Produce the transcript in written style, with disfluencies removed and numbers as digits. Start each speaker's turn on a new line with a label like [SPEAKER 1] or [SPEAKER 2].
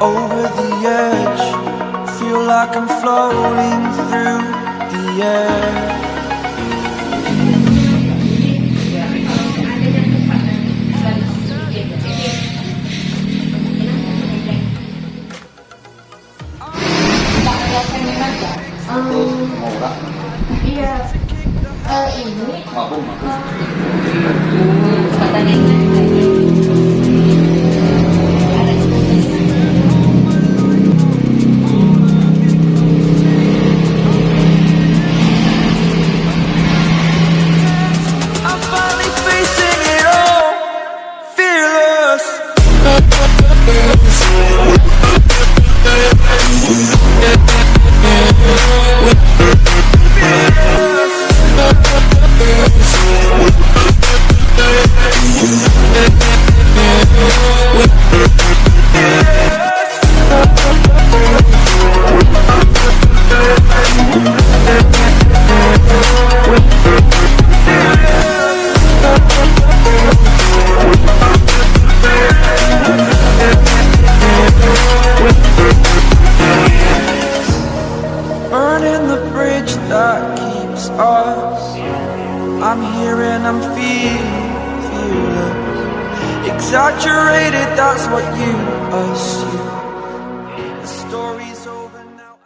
[SPEAKER 1] over the edge. Feel like I'm floating through the air.
[SPEAKER 2] Iya, ini
[SPEAKER 1] I'm finally facing it all, fearless. Burning the bridge that keeps us. I'm here and I'm feeling fearless. Exaggerated, that's what you assume.